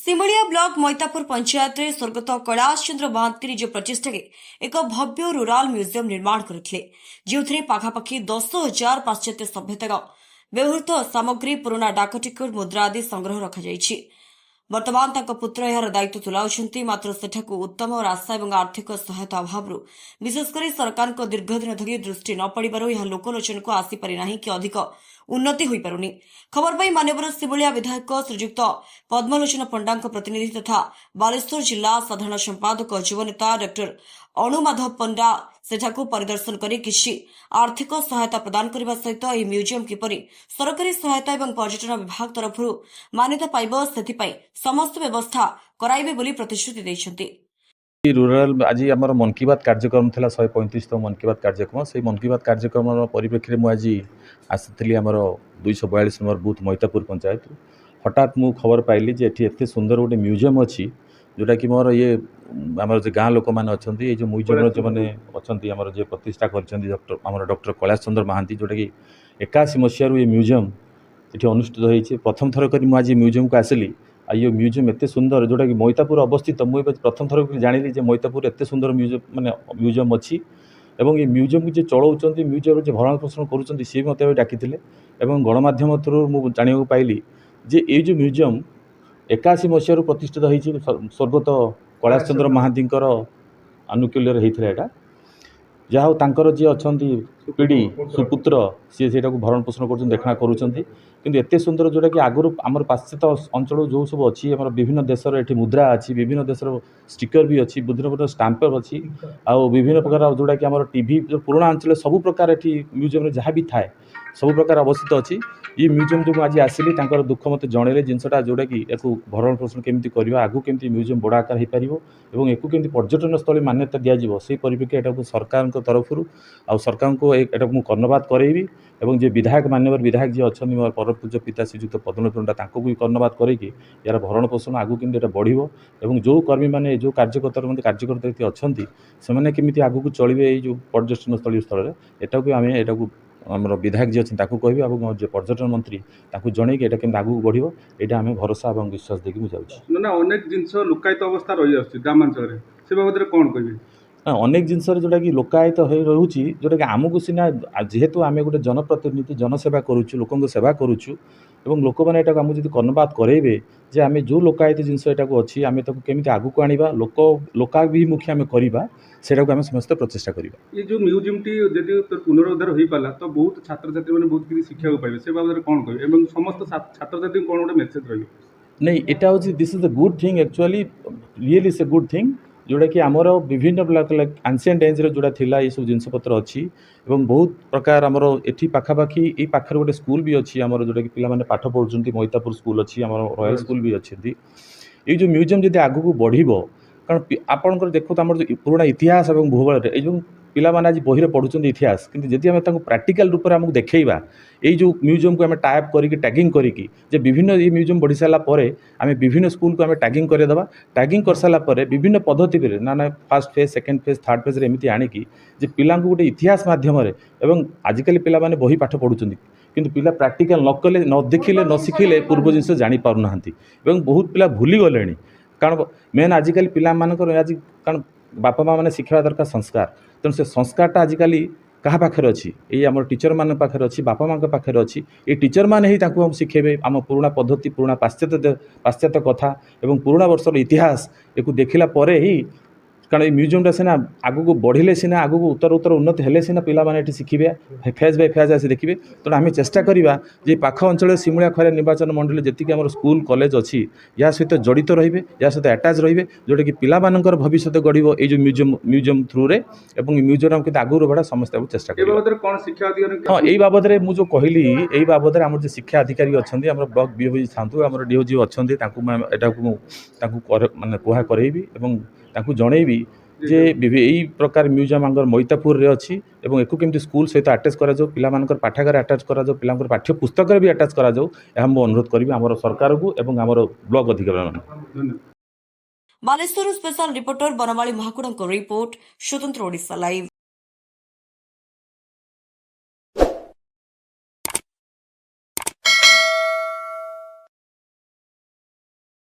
Similia block मैतापुर panchayat रे स्वर्गत कैलाश चंद्र महांती निज प्रचेषा एक भव्य रूराल म्यूजियम निर्माण करथिले जो पाखापाखि 10,000 पाश्चात्य सभ्यतार व्यवहृत सामग्री पुराना डाकटिकट मुद्रा आदि संग्रह रखा वर्तमान तांको पुत्र यार दायित्व तुलाउछंती मात्र सेठाकु उत्तम रास्ता और आर्थिक सहायता अभाव विशेषकर सरकार को दीर्घदिन धरी दृष्टि न पड़ू यह लोकलोचन को आसीपारि ना कि अधिक उन्नति हो पारुनी। खबर पाई माननीय सिमुलिया विधायक श्रीजुक्त पद्मलोचन पंडा प्रतिनिधि तथा बालेश्वर जिला साधारण संपादक युवनेता डॉक्टर अणुमाधव पंडा सेठाकु परिदर्शन करी किछि आर्थिक सहायता प्रदान करने सहित यह म्यूजियम किपरि सरकारी सहायता और पर्यटन विभाग तरफ मान्यता पाइब सेथिपाई समस्त व्यवस्था कराइबे बोली प्रतिश्रुति दैछन्ति। रूराल आज आम मन की बात कार्यक्रम था 135तम मन की बात कार्यक्रम से मन की बात कार्यक्रम परिप्रेक्षी में आज आसी आम 242 नंबर बूथ मैतापुर पंचायत हठात मु खबर पाइली जे एत सुंदर गोटे म्यूजियम अच्छी जोटा कि मोर ये आम गाँ लोक मैंने अच्छा ये म्यूजियम जो मैंने अच्छा आम जो प्रतिष्ठा कर डॉक्टर कैलाश चंद्र महांती जोटा कि 81 मसीह ये म्यूजियम ये अनुष्ठित होती प्रथम थर कर आज म्यूजियम को आसली ये म्यूजियम एत सुंदर जोटा कि मैतापुर अवस्थित मुझे प्रथम थर जानी जे मैतापुर एत सुंदर म्यूजियम अच्छी एवं ये म्यूजियम की चलाऊँ म्यूजियम जो भरण पोषण करुँच सी मत डाकी गणमाध्यम थ्रू मुझे जानवा पाइली जे ये जो म्यूजियम 81 मसीह प्रतिष्ठित होती स्वर्गत कैलाश चंद्र महांती आनुकूल्य होता है जहाँ तांकर जी अच्छा पीढ़ी सुपुत्र सी से भरण पोषण कर देखा करें सुंदर जोटा कि आगुरी आम पाश्चात्य अंचल जो सब अच्छी आम विभिन्न देशर ये मुद्रा अच्छी विभिन्न देशर स्टिकर भी अच्छी विभिन्न प्रकार स्टाम्पर अच्छी आउ विभिन्न प्रकार जोटा कि आम टीवी जो पुराना अंचल सब प्रकार ये म्यूजियम जहाँ भी थाए सब प्रकार अवस्थित अच्छी ये म्यूजियम जो आज आसिली दुख मत जनइले जिनसा जोटा कि भरण पोषण केमी करवा आगू केमी म्यूजियम बड़ आकार हो पार और एक केमी पर्यटन स्थल मान्यता दिज्व से परिप्रेक्षी एटा सरकार तरफ आ सरकार को एटा कर्णपात करेबी और जो विधायक मान्यवर विधायक जी अच्छा मोर परम पूज्य पिता श्रीजुक्त पद्मलोचन पंडा भी कर्णपात करके यार भरण पोषण आगू केमी बढ़ो और जो कर्मी मैंने जो कार्यकर्ता अच्छा से केमी आगू को चलिए जो पर्यटन स्थल स्थल एटा आम एटा आमर विधायक जी अच्छे कहबी और जो पर्यटन मंत्री जन कि केमी आगू बढ़ो यहाँ आम भरोसा और विश्वास देखिए मुझे ना अनेक जिनस लुकायित अवस्था रही आसुच्छी ग्रामांचल से बाबद कौन कहे अनेक जिनस जोटा कि लोकायत रोचे जोटा कि आमको सीना जेहेतु आम गोटे जनप्रतिनिधि जनसेवा करुचु लोक सेवा करुचु और लोक मैंने यहाँ आमको जो कर्णपात करेबे जे आम जो लोकायत जिनस यहाँ अच्छी आम केमी आगू को आना लोकाभिमुखी आम करवा से समस्त प्रचेषा करवा। ये जो म्यूजियम टी यदि पुनरुद्धार हो पाला तो बहुत छात्र छात्री मैंने बहुत किसी शिक्षा पाइबे से बाबद कौन कहे समस्त छात्र छात्री कौन गोटे मेसेज रही नहीं एटा हूँ this is the good thing actually really is a good thing जोटा कि आमर विभिन्न एंशिएंट एज जोटा थिला ये सब जिनपतर अच्छी और बहुत प्रकार आमर एठी पाखापाखि ये पाखे गोटे स्कूल भी अच्छी आमर जोटा कि पिला माने पाठ पढ़ुंट मैतापुर स्कूल अच्छी आम रॉयल स्कूल भी अच्छी ये जो म्यूजियम जब आगू को बढ़ो कारण आपंकर देखो आम जो पुराना इतिहास और भूगोल ये पिला माने आज बही पढ़ुं इतिहास किंतु जदि आम प्राक्टिकल रूप से आमको देखा ये जो म्यूजियम को आम टाइप करके टैगिंग करके विभिन्न ये म्यूजियम बढ़ी सारापर आम विभिन्न स्कूल को आम टैगिंग करदेवा टैगिंग कर सारापर विभिन्न पद्धति ना first phase second phase third phase एमती आणिकी पिला गोटे इतिहास मध्यम आजिकल पिला माने बही पाठ पढ़ुं किंतु पिला प्रैक्टिकल न कले न देखिले न शिखिले पूर्व जिनस जानी पारु नाहांती एवं बहुत पिला भूली गले कारण मेन आजिकल पिला मानकर आज कारण बापा माँ मैंने शिखा दरकार संस्कार तेणु से संस्कारटा आजिकल क्या पाखे अच्छी ये आम टीचर मान पाखे अच्छी बापा माँ पाखे अच्छी ये टीचर मैंने ही हम शिखेबे आम पुराना पद्धति पुराना पाश्चात्य कथा और पुराना वर्षर इतिहास एक देखला पर ही कारण ये म्यूजियमटा सीना आगू को बढ़ले सीना आगू को उत्तर उत्तर उन्नति हेले सीना पिला माने एठी शिखिबे फेज बाय फेज आसी देखिए तेणु आम चेष्टा करवा जे पाख अंचल सिमुलिया खैरा निर्वाचन मंडल जी आम स्कूल कॉलेज अच्छी या सहित जड़ित रहिबे या सहित अटैच रहिबे जोटा कि पिला मानकर भविष्य गढ़ ये जो म्यूजियम थ्रू रे एवं म्यूजियम के आगू बढ़ा समस्त चेष्टा कर हाँ यही बाबद में मुझे कहली यही बाबद में आम जो शिक्षा अधिकारी अच्छा आम ब्लॉक बीओ था आम डीओ अच्छा मानने कुहा करेबी जनइबी जे यही प्रकार म्यूजियम आंगर मैतापुर अच्छी और एक केमती स्कूल सहित अटैच करा पिला पाठागार अटैच करा पिला पाठ्य पुस्तक भी अटैच करा मु अनुरोध करी आम सरकार को एवं आम ब्लॉक अधिकारी। Baleshwar special reporter Banmali Mahakud report स्वतंत्र ओडिशा लाइव।